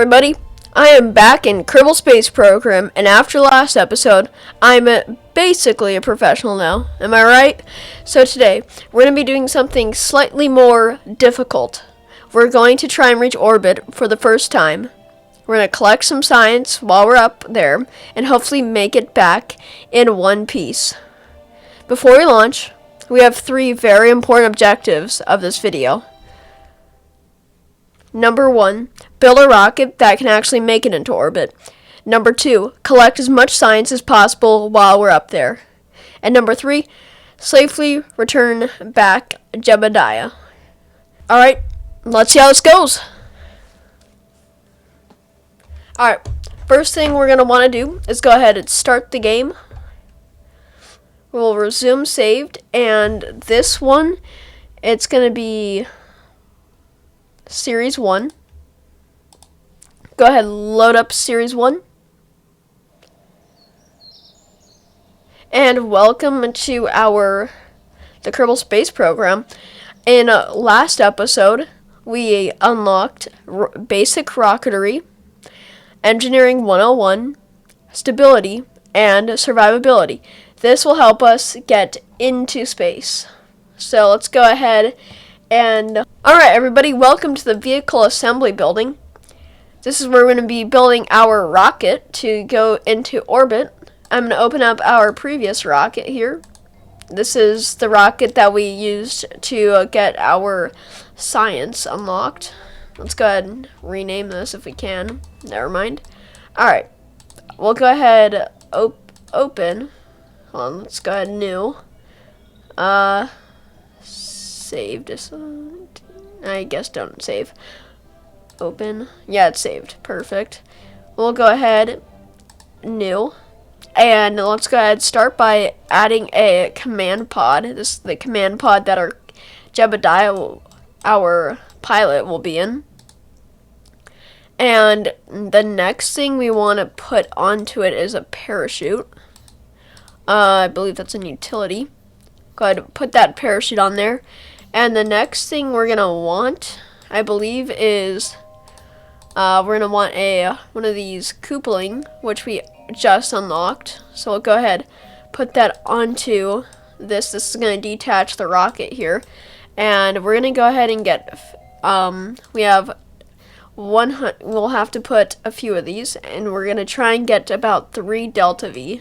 Everybody, I am back in Kerbal Space Program, and after last episode, I'm basically a professional now. Am I right? So today, we're going to be doing something slightly more difficult. We're going to try and reach orbit for the first time. We're going to collect some science while we're up there, and hopefully make it back in one piece. Before we launch, we have 3 very important objectives of this video. Number 1, build a rocket that can actually make it into orbit. Number 2, collect as much science as possible while we're up there. And number 3, safely return back Jebediah. Alright, let's see how this goes. Alright, first thing we're going to want to do is go ahead and start the game. We'll resume saved, and this one, it's going to be Series 1. Go ahead and load up Series 1. And welcome to the Kerbal Space Program. In last episode, we unlocked Basic Rocketry, Engineering 101, Stability, and Survivability. This will help us get into space. So let's go ahead and... Alright everybody, welcome to the Vehicle Assembly Building. This is where we're going to be building our rocket to go into orbit. I'm going to open up our previous rocket here. This is the rocket that we used to get our science unlocked. Let's go ahead and rename this if we can. Never mind. Alright, we'll go ahead open. Hold on, let's go ahead new. Saved. I guess don't save. Open. Yeah, it's saved. Perfect. We'll go ahead new. And let's go ahead and start by adding a command pod. This is the command pod that our Jebediah, our pilot, will be in. And the next thing we want to put onto it is a parachute. I believe that's a utility. Go ahead and put that parachute on there. And the next thing we're going to want, I believe, is we're going to want one of these coupling, which we just unlocked. So we'll go ahead, put that onto this. This is going to detach the rocket here. And we're going to go ahead and get, we have we'll have to put a few of these. And we're going to try and get about 3 Delta V.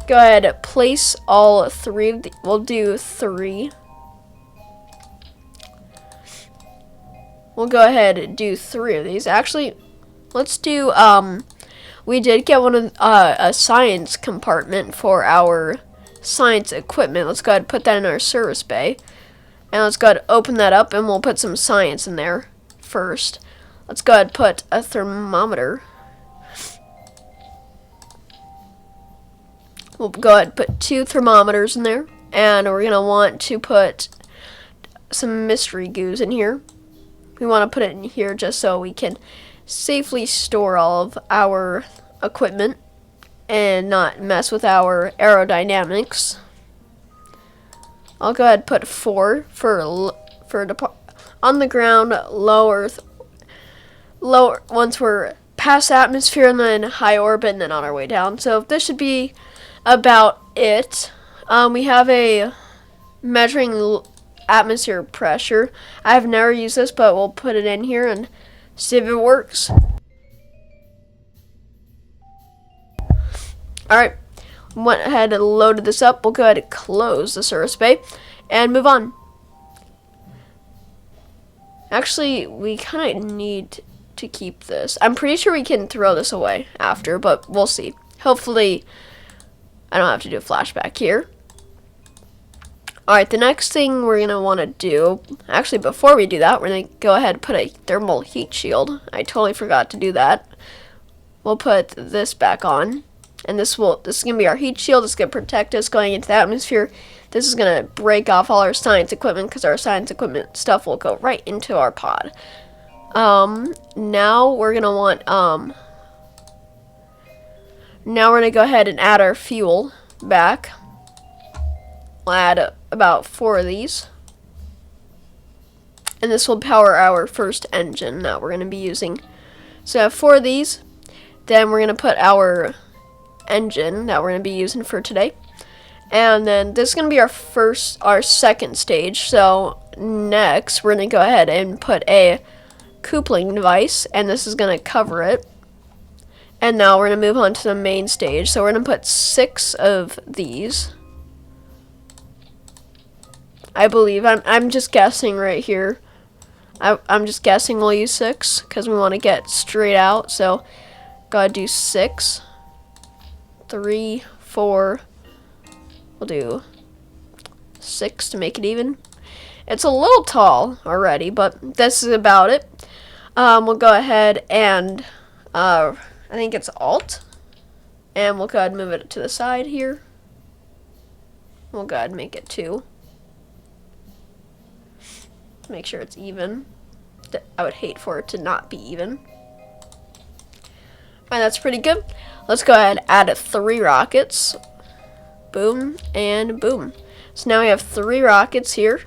Go ahead, place all 3 of we'll do 3. We'll go ahead and do 3 of these. Actually, let's do, we did get one of, a science compartment for our science equipment. Let's go ahead and put that in our service bay. And let's go ahead and open that up, and we'll put some science in there first. Let's go ahead and put a thermometer. We'll go ahead and put 2 thermometers in there. And we're going to want to put some mystery goos in here. We want to put it in here just so we can safely store all of our equipment and not mess with our aerodynamics. I'll go ahead and put 4 for on the ground, lower once we're past atmosphere, and then high orbit, and then on our way down. So this should be about it. We have a measuring atmosphere pressure. I have never used this, but we'll put it in here and see if it works. Alright, went ahead and loaded this up. We'll go ahead and close the service bay and move on. Actually, we kind of need to keep this. I'm pretty sure we can throw this away after, but we'll see. Hopefully I don't have to do a flashback here. Alright, the next thing we're going to want to do, actually before we do that, we're going to go ahead and put a thermal heat shield. I totally forgot to do that. We'll put this back on, and this is going to be our heat shield. It's going to protect us going into the atmosphere. This is going to break off all our science equipment, because our science equipment stuff will go right into our pod. Now we're going to want, now we're going to go ahead and add our fuel back. We'll add about 4 of these. and this will power our first engine that we're going to be using. So I have 4 of these. Then we're going to put our engine that we're going to be using for today. And then this is going to be our second stage. So next we're going to go ahead and put a coupling device, and this is going to cover it. And now we're going to move on to the main stage. So we're going to put 6 of these. I believe, I'm just guessing right here. I'm just guessing we'll use 6 because we want to get straight out. So gotta do 6, 3, 4. We'll do 6 to make it even. It's a little tall already, but this is about it. We'll go ahead and I think it's Alt, and we'll go ahead and move it to the side here. We'll go ahead and make it 2. Make sure it's even. I would hate for it to not be even. Alright, that's pretty good. Let's go ahead and add 3 rockets. Boom and boom. So now we have 3 rockets here.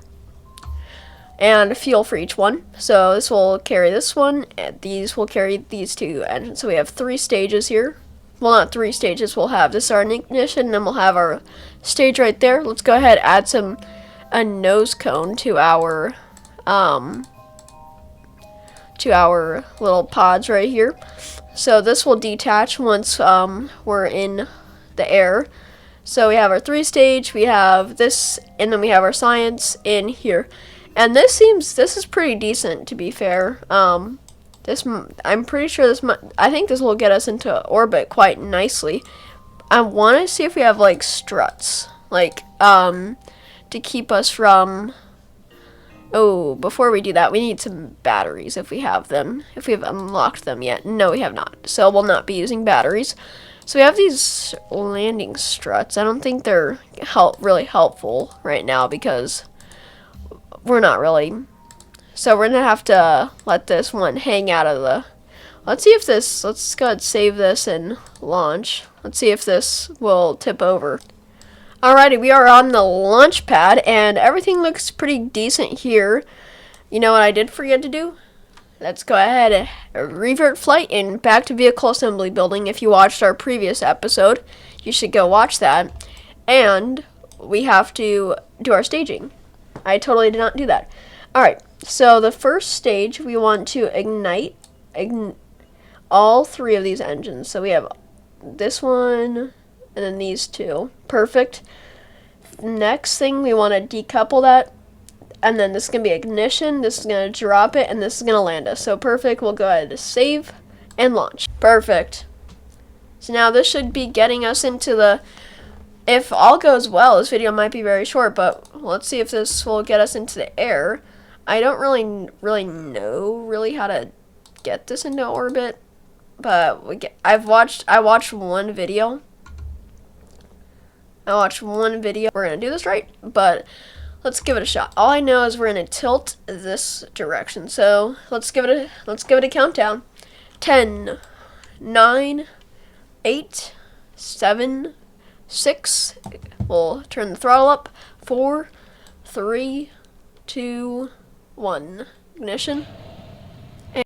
And fuel for each one. So this will carry this one, and these will carry these 2 engines. So we have 3 stages here. Well, not 3 stages. We'll have this our ignition, and then we'll have our stage right there. Let's go ahead and add a nose cone to our little pods right here. So this will detach once we're in the air. So we have our 3 stage, we have this, and then we have our science in here. And this is pretty decent, to be fair. I'm pretty sure I think this will get us into orbit quite nicely. I want to see if we have like struts, like to keep us from. Oh, before we do that, we need some batteries if we have them. If we have unlocked them yet. No, we have not. So we'll not be using batteries. So we have these landing struts. I don't think they're really helpful right now because we're not really. So we're going to have to let this one hang out of the. Let's go ahead and save this and launch. Let's see if this will tip over. Alrighty, we are on the launch pad, and everything looks pretty decent here. You know what I did forget to do? Let's go ahead and revert flight and back to vehicle assembly building. If you watched our previous episode, you should go watch that. And we have to do our staging. I totally did not do that. Alright, so the first stage, we want to ignite all 3 of these engines. So we have this one, and then these 2. Perfect. Next thing, we want to decouple that. And then this is going to be ignition. This is going to drop it. And this is going to land us. So perfect. We'll go ahead and save and launch. Perfect. So now this should be getting us into the. If all goes well, this video might be very short. But let's see if this will get us into the air. I don't really know how to get this into orbit. But I watched one video. We're gonna do this right, but let's give it a shot. All I know is we're gonna tilt this direction. So let's give it a countdown. 10, 9, 8, 7, 6. We'll turn the throttle up. 4, 3, 2, 1. Ignition. And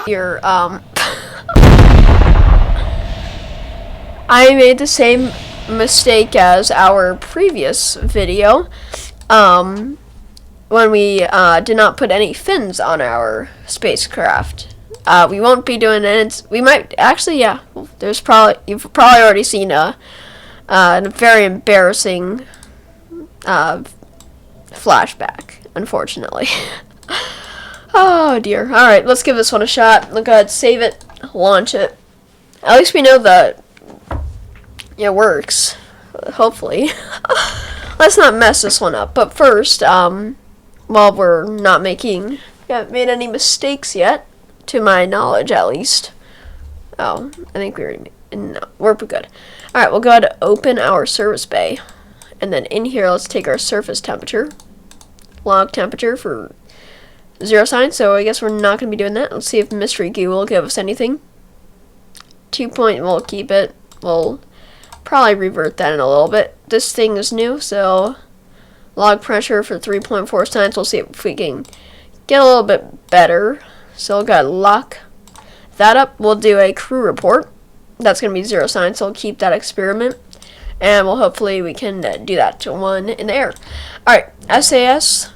here, I made the same mistake as our previous video, when we did not put any fins on our spacecraft. We won't be doing it. We might actually, yeah. You've probably already seen a very embarrassing flashback, unfortunately. Oh dear. Alright, let's give this one a shot. Go ahead, save it, launch it. At least we know that it works. Hopefully. Let's not mess this one up. But first, while we're not haven't made any mistakes yet, to my knowledge at least. Oh, I think we already no, we're good. Alright, we'll go ahead and open our service bay. And then in here, let's take our surface temperature. Log temperature for 0 sign, so I guess we're not going to be doing that. Let's see if Mystery Goo will give us anything. 2 point, we'll keep it. We'll probably revert that in a little bit. This thing is new, so log pressure for 3.4 signs. We'll see if we can get a little bit better. So we'll go lock that up. We'll do a crew report. That's going to be 0 signs, so we'll keep that experiment. And we'll hopefully we can do that to 1 in the air. Alright, SAS.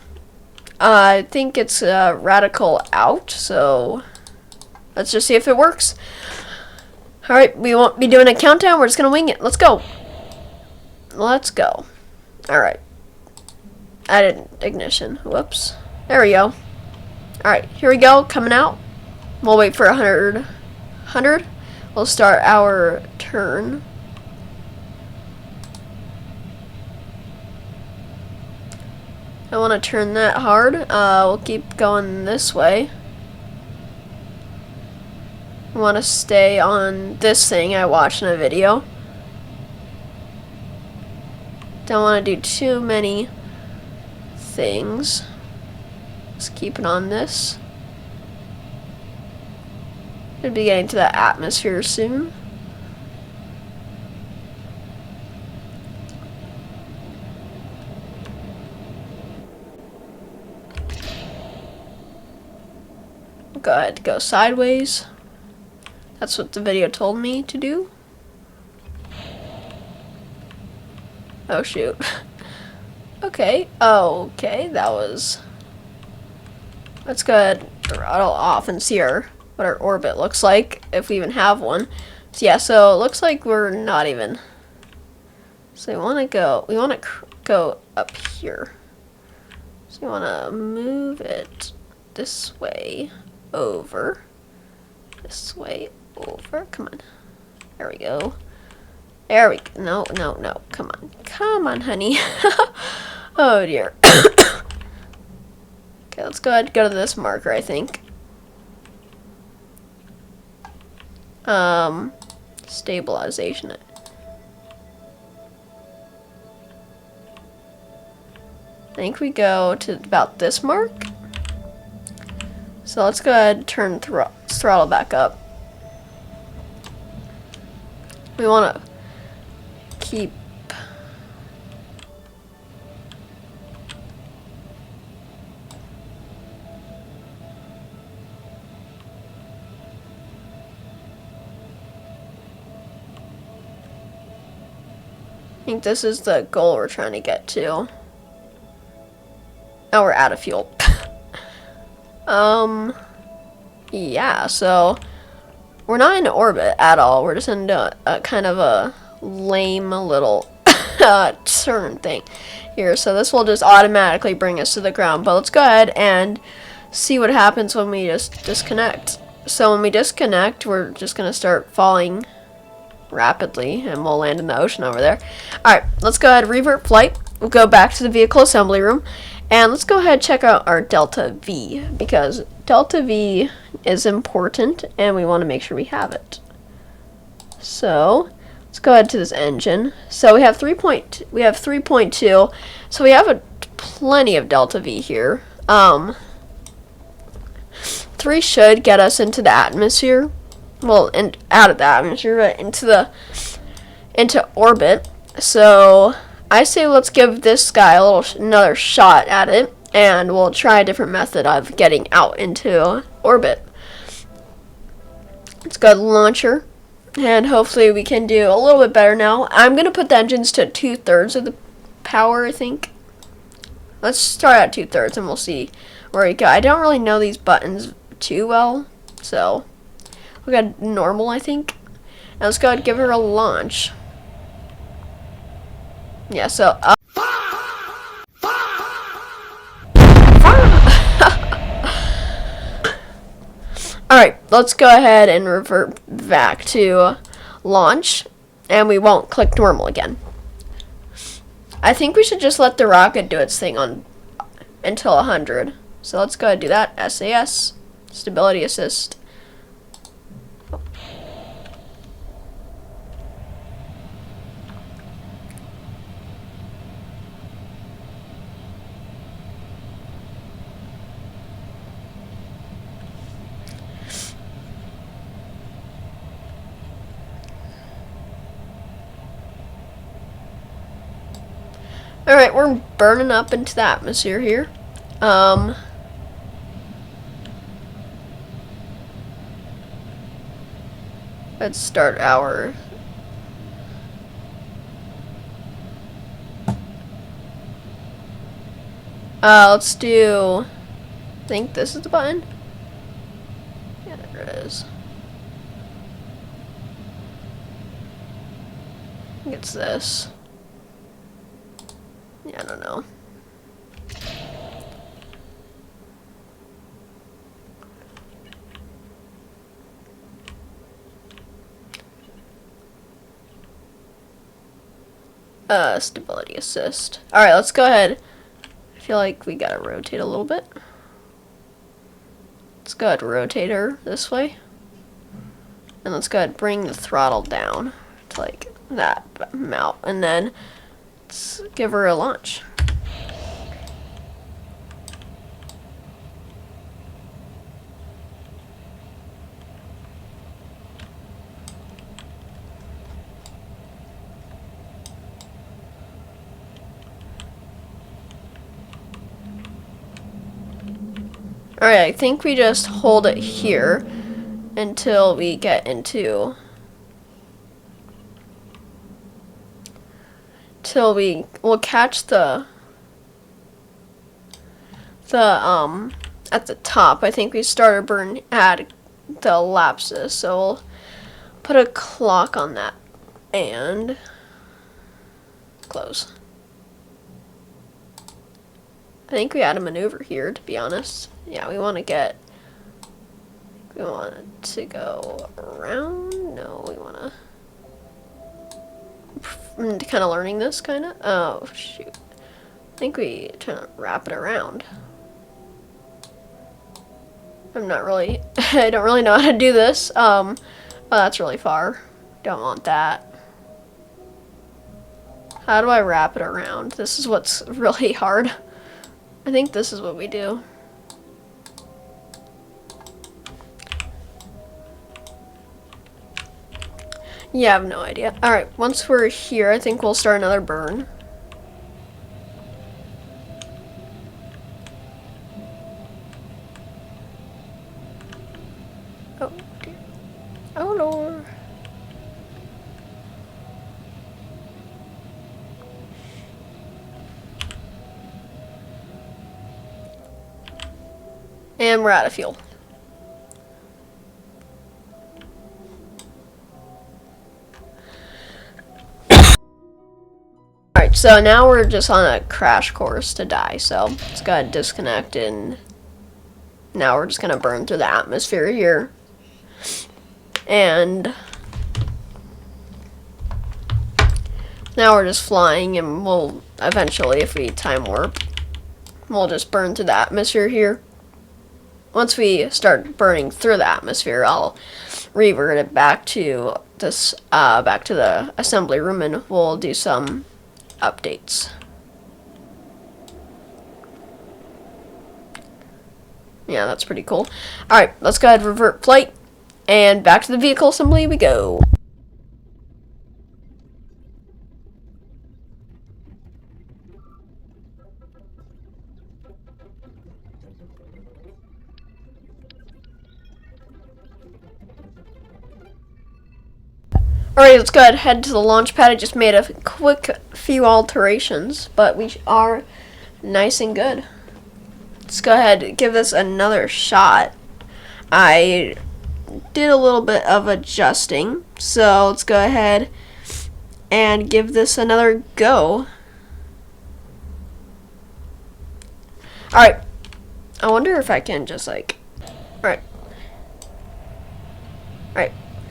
I think it's radical out, so let's just see if it works. Alright, we won't be doing a countdown. We're just going to wing it. Let's go. Let's go. Alright. Added ignition. Whoops. There we go. Alright, here we go. Coming out. We'll wait for 100. We'll start our turn. I want to turn that hard. We'll keep going this way. I want to stay on this thing I watched in a video. Don't want to do too many things. Just keep it on this. Should be getting to the atmosphere soon. Go ahead, go sideways. That's what the video told me to do. Oh shoot. Okay. Oh, okay. That was. Let's go ahead, throttle off and see what our orbit looks like, if we even have one. So yeah, so it looks like we're not even. So we want to go up here. So we want to move it this way over. This way over. Come on. There we go. There we go. No, no, no. Come on. Come on, honey. Oh dear. Okay, let's go ahead and go to this marker, I think. Stabilization. I think we go to about this mark. So let's go ahead and turn throttle back up. We want to keep I think this is the goal we're trying to get to. Now we're out of fuel. Yeah, so we're not in orbit at all. We're just in a kind of a lame little turn thing here. So this will just automatically bring us to the ground. But let's go ahead and see what happens when we just disconnect. So when we disconnect, we're just going to start falling rapidly, and we'll land in the ocean over there. Alright, let's go ahead and revert flight. We'll go back to the vehicle assembly room. And let's go ahead and check out our Delta V, because Delta V is important and we want to make sure we have it. So let's go ahead to this engine. So we have 3.2. So we have plenty of Delta V here. 3 should get us into the atmosphere. Well, and out of the atmosphere, but into orbit. So I say let's give this guy another shot at it, and we'll try a different method of getting out into orbit. Let's go to launcher, and hopefully we can do a little bit better now. I'm going to put the engines to 2/3 of the power, I think. Let's start at 2/3 and we'll see where we go. I don't really know these buttons too well, so we got normal, I think. And let's go ahead and give her a launch. Yeah, so alright, let's go ahead and revert back to launch, and we won't click normal again. I think we should just let the rocket do its thing until 100. So let's go ahead and do that. SAS, stability assist. Alright, we're burning up into the atmosphere here. Let's start our... let's do... I think this is the button. Yeah, there it is. I think it's this. Yeah, I don't know. Stability assist. Alright, let's go ahead. I feel like we gotta rotate a little bit. Let's go ahead and rotate her this way. And let's go ahead and bring the throttle down to like that amount. And then let's give her a launch. Alright, I think we just hold it here until we get into... till we will catch the at the top. I think we started burn at the lapses, so we'll put a clock on that and close. I think we had a maneuver here, to be honest. Yeah, we want it to go around. No, we want to... I'm kind of learning this, kind of. Oh, shoot. I think we try to wrap it around. I'm not really... I don't really know how to do this. Oh, that's really far. Don't want that. How do I wrap it around? This is what's really hard. I think this is what we do. Yeah, I have no idea. Alright, once we're here, I think we'll start another burn. Oh, dear. Oh, Lord. And we're out of fuel. Alright, so now we're just on a crash course to die, so let's go ahead and disconnect, and now we're just going to burn through the atmosphere here. And now we're just flying, and we'll eventually, if we time warp, we'll just burn through the atmosphere here. Once we start burning through the atmosphere, I'll revert it back to this, back to the assembly room, and we'll do some updates. Yeah, that's pretty cool. Alright, let's go ahead and revert flight, and back to the vehicle assembly we go. Alright, let's go ahead and head to the launch pad. I just made a quick few alterations, but we are nice and good. Let's go ahead and give this another shot. I did a little bit of adjusting, so let's go ahead and give this another go. Alright, I wonder if I can just like... Alright,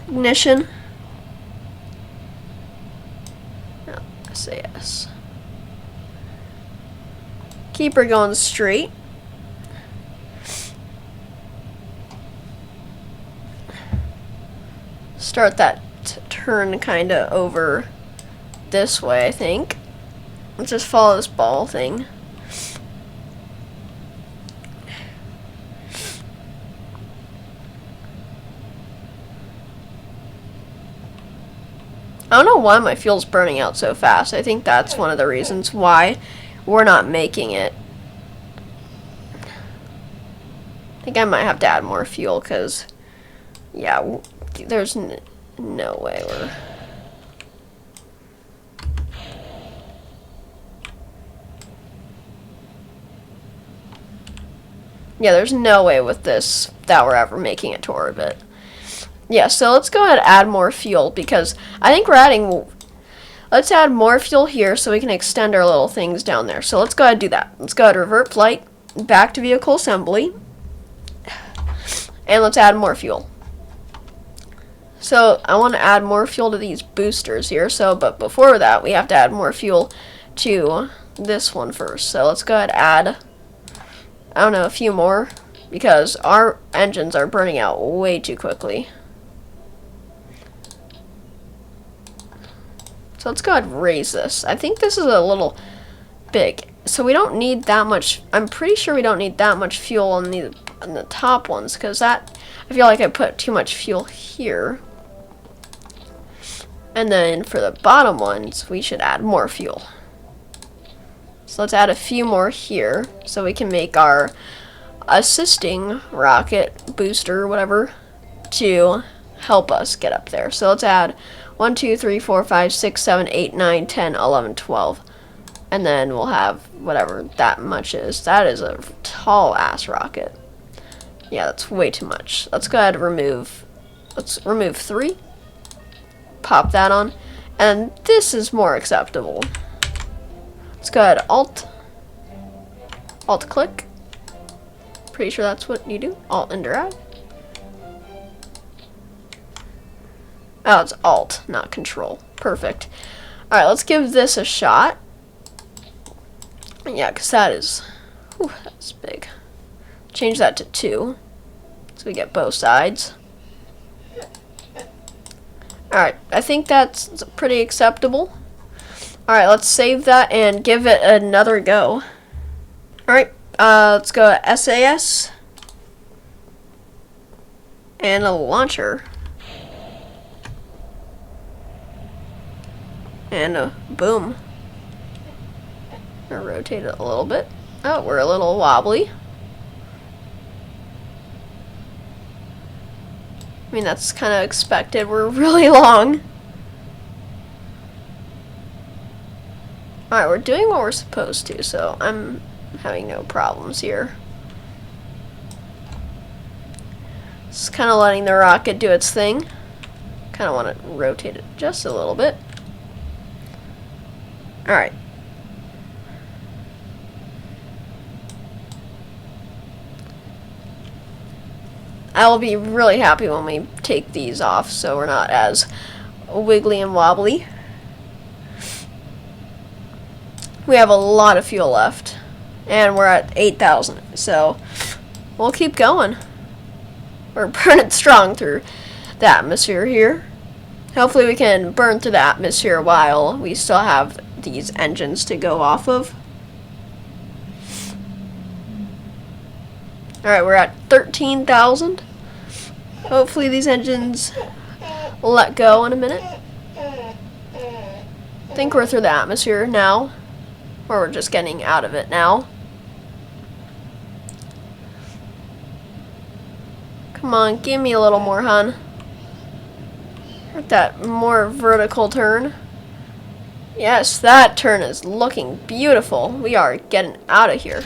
ignition. SAS. Keep her going straight. Start that turn kind of over this way, I think. Let's just follow this ball thing. I don't know why my fuel's burning out so fast. I think that's one of the reasons why we're not making it. I think I might have to add more fuel because, yeah, there's no way we're... Yeah, there's no way with this that we're ever making it to orbit. Yeah, so let's go ahead and add more fuel because I think we're adding... Let's add more fuel here so we can extend our little things down there. So let's go ahead and do that. Let's go ahead and revert flight back to vehicle assembly. And let's add more fuel. So I want to add more fuel to these boosters here. But before that, we have to add more fuel to this one first. So let's go ahead and add, I don't know, a few more because our engines are burning out way too quickly. So let's go ahead and raise this. I think this is a little big. So we don't need that much. I'm pretty sure we don't need that much fuel on the top ones because that, I feel like I put too much fuel here. And then for the bottom ones, we should add more fuel. So let's add a few more here so we can make our assisting rocket booster, whatever, to help us get up there. So let's add 1, 2, 3, 4, 5, 6, 7, 8, 9, 10, 11, 12. And then we'll have whatever that much is. That is a tall ass rocket. Yeah, that's way too much. Let's go ahead and remove 3. Pop that on. And this is more acceptable. Let's go ahead, Alt click. Pretty sure that's what you do. Alt and drag. Oh, it's Alt, not Control. Perfect. Alright, let's give this a shot. Yeah, because that's big. Change that to 2. So we get both sides. Alright, I think that's pretty acceptable. Alright, let's save that and give it another go. Alright, let's go SAS. And a launcher. And boom. Gonna rotate it a little bit. Oh, we're a little wobbly. I mean, that's kind of expected. We're really long. Alright, we're doing what we're supposed to, so I'm having no problems here. Just kind of letting the rocket do its thing. Kind of want to rotate it just a little bit. Alright. I will be really happy when we take these off so we're not as wiggly and wobbly. We have a lot of fuel left. And we're at 8,000. So we'll keep going. We're burning strong through the atmosphere here. Hopefully we can burn through the atmosphere while we still have these engines to go off of. Alright, we're at 13,000. Hopefully these engines will let go in a minute. I think we're through the atmosphere now. Or we're just getting out of it now. Come on, give me a little more, hon. Get that more vertical turn. Yes, that turn is looking beautiful. We are getting out of here.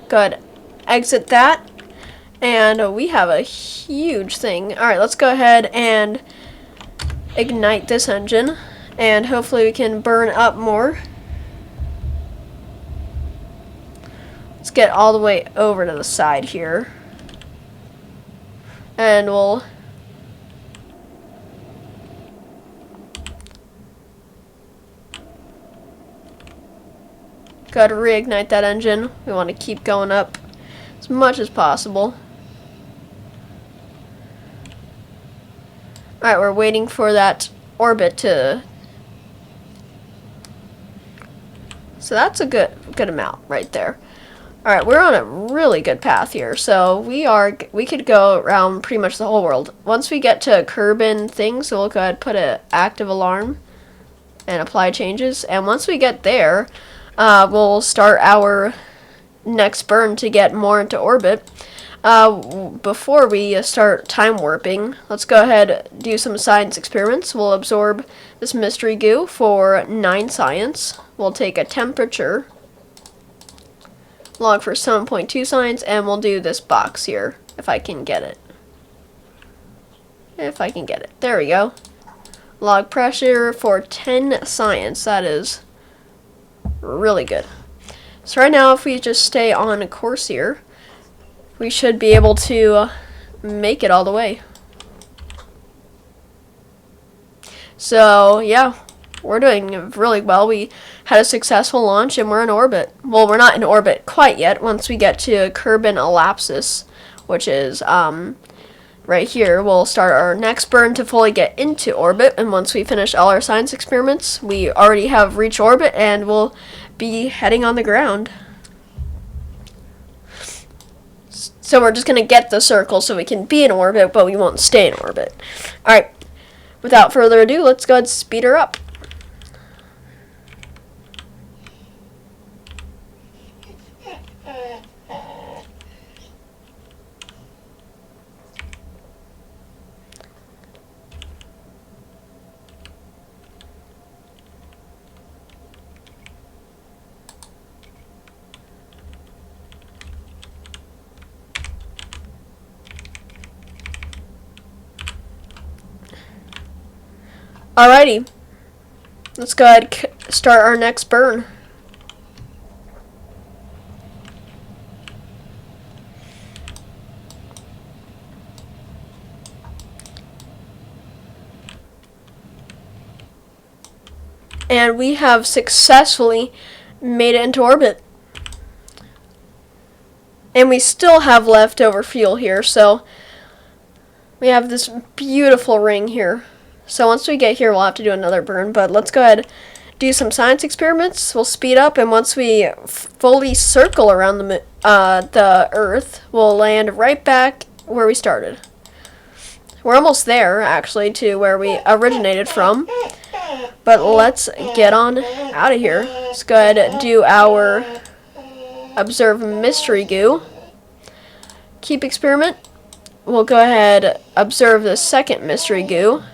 Go ahead, exit that. And we have a huge thing. Alright, let's go ahead and ignite this engine. And hopefully we can burn up more. Let's get all the way over to the side here. And we'll... go ahead and reignite that engine. We want to keep going up as much as possible. Alright, we're waiting for that orbit to... So that's a good amount right there. Alright, we're on a really good path here. So we could go around pretty much the whole world. Once we get to Kerbin things, so we'll go ahead and put an active alarm and apply changes. And once we get there, we'll start our next burn to get more into orbit. Before we start time warping, let's go ahead and do some science experiments. We'll absorb this mystery goo for 9 science. We'll take a temperature log for 7.2 science, and we'll do this box here, if I can get it. If I can get it. There we go. Log pressure for 10 science. That is really good. So right now, if we just stay on course here, we should be able to make it all the way. So yeah, we're doing really well. We had a successful launch and we're in orbit. Well, we're not in orbit quite yet. Once we get to Kerbin Ellipsis, which is right here, we'll start our next burn to fully get into orbit. And once we finish all our science experiments, we already have reached orbit and we'll be heading on the ground. So we're just going to get the circle so we can be in orbit, but we won't stay in orbit. Alright, without further ado, let's go ahead and speed her up. Alrighty, let's go ahead and start our next burn. And we have successfully made it into orbit. And we still have leftover fuel here, so we have this beautiful ring here. So once we get here, we'll have to do another burn, but let's go ahead and do some science experiments. We'll speed up, and once we fully circle around the Earth, we'll land right back where we started. We're almost there, actually, to where we originated from, but let's get on out of here. Let's go ahead and do our observe mystery goo. Keep experiment. We'll go ahead and observe the second mystery goo.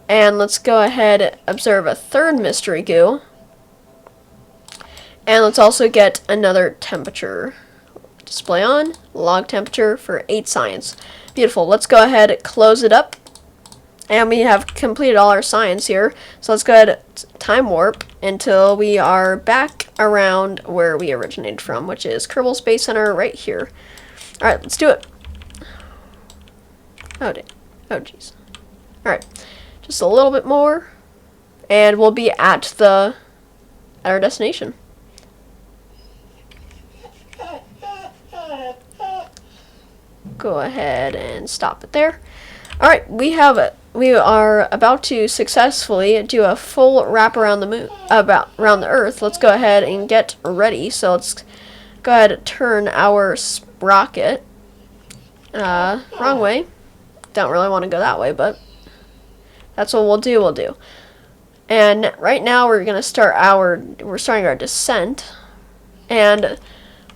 And let's go ahead and observe a third mystery goo. And let's also get another temperature. Display on, log temperature for 8 science. Beautiful. Let's go ahead and close it up. And we have completed all our science here. So let's go ahead and time warp until we are back around where we originated from, which is Kerbal Space Center right here. Alright, let's do it. Oh, dang. Oh, jeez. Alright. Just a little bit more, and we'll be at our destination. Go ahead and stop it there. Alright, we are about to successfully do a full wrap around the moon, around the Earth. Let's go ahead and get ready. So let's go ahead and turn our sprocket wrong way. Don't really want to go that way, but that's what we'll do. And right now we're starting our descent. And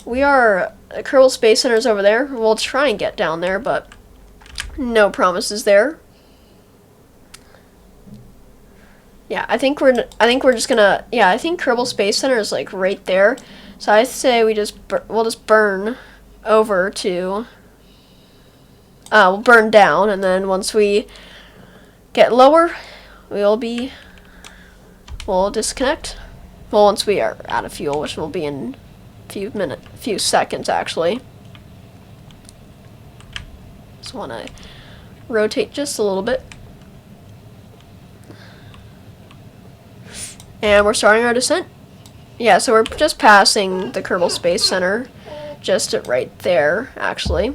Kerbal Space Center's over there. We'll try and get down there, but no promises there. Yeah, I think we're just gonna, yeah, I think Kerbal Space Center is like right there. So I say we'll just burn over to we'll burn down, and then once we get lower, we'll disconnect. Well, once we are out of fuel, which will be in a few seconds actually. Just want to rotate just a little bit. And we're starting our descent. Yeah, so we're just passing the Kerbal Space Center, just right there actually.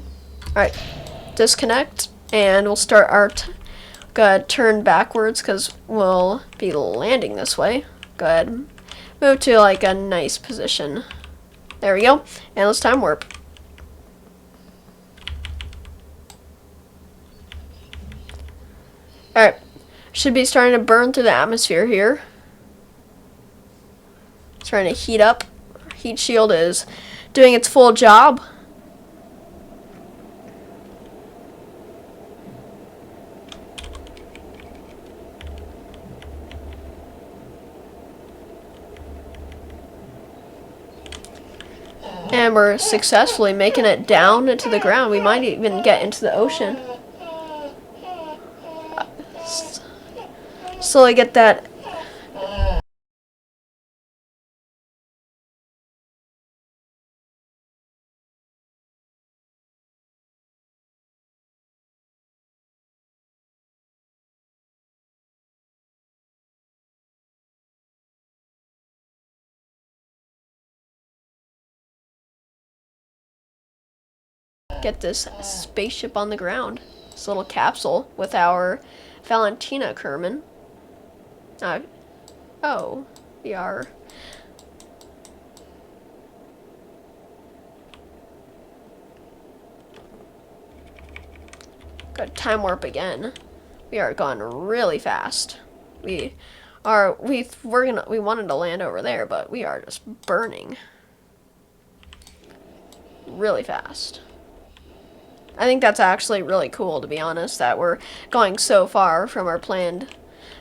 Alright, disconnect, and we'll start our go ahead, turn backwards because we'll be landing this way. Go ahead, move to like a nice position. There we go. And let's time warp. Alright. Should be starting to burn through the atmosphere here. It's trying to heat up. Heat shield is doing its full job. And we're successfully making it down into the ground. We might even get into the ocean. Slowly get that. Get this spaceship on the ground. This little capsule with our Valentina Kerman. Oh, we are. Got time warp again. We are going really fast. We wanted to land over there, but we are just burning really fast. I think that's actually really cool, to be honest, that we're going so far from our planned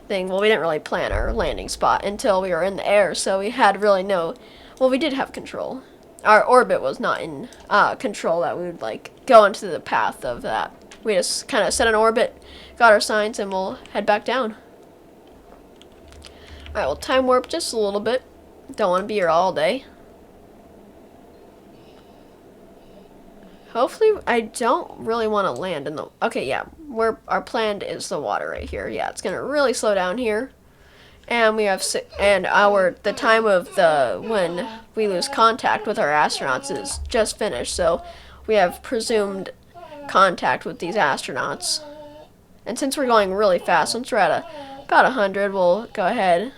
thing. Well, we didn't really plan our landing spot until we were in the air, so we had really no. Well, we did have control. Our orbit was not in control that we would like go into the path of that. We just kind of set an orbit, got our signs, and we'll head back down. Alright, we'll time warp just a little bit. Don't want to be here all day. Hopefully, I don't really want to land in the. Okay, yeah, our plan is the water right here. Yeah, it's gonna really slow down here, and we have the time of when we lose contact with our astronauts is just finished. So we have presumed contact with these astronauts, and since we're going really fast, since we're at about 100, we'll go ahead.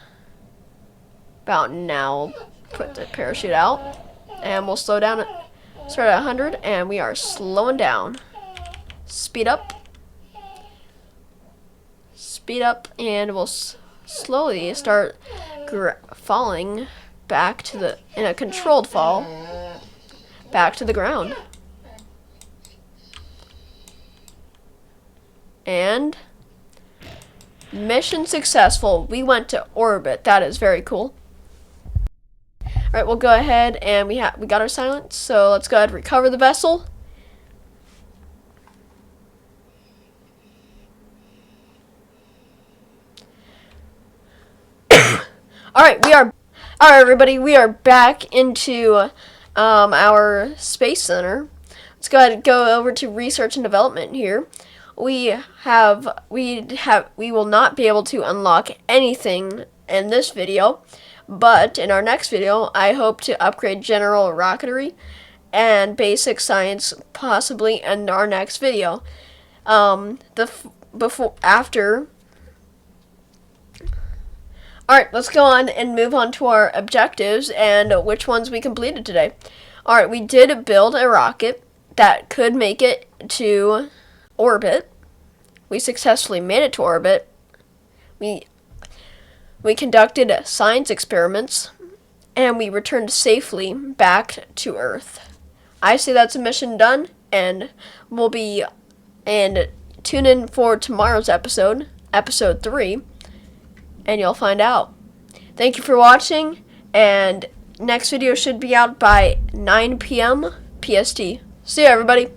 About now, put the parachute out, and we'll slow down. Start at 100, and we are slowing down. Speed up. Speed up, and we'll slowly start falling back to in a controlled fall, back to the ground. And mission successful. We went to orbit. That is very cool. Alright, we'll go ahead and we got our silence, so let's go ahead and recover the vessel. Alright, everybody, we are back into our space center. Let's go ahead and go over to research and development here. We will not be able to unlock anything in this video. But in our next video, I hope to upgrade general rocketry and basic science possibly in our next video. After. Alright, let's go on and move on to our objectives and which ones we completed today. Alright, we did build a rocket that could make it to orbit. We successfully made it to orbit. We conducted science experiments, and we returned safely back to Earth. I say that's a mission done, and tune in for tomorrow's episode, episode 3, and you'll find out. Thank you for watching, and next video should be out by 9 p.m. PST. See you, everybody.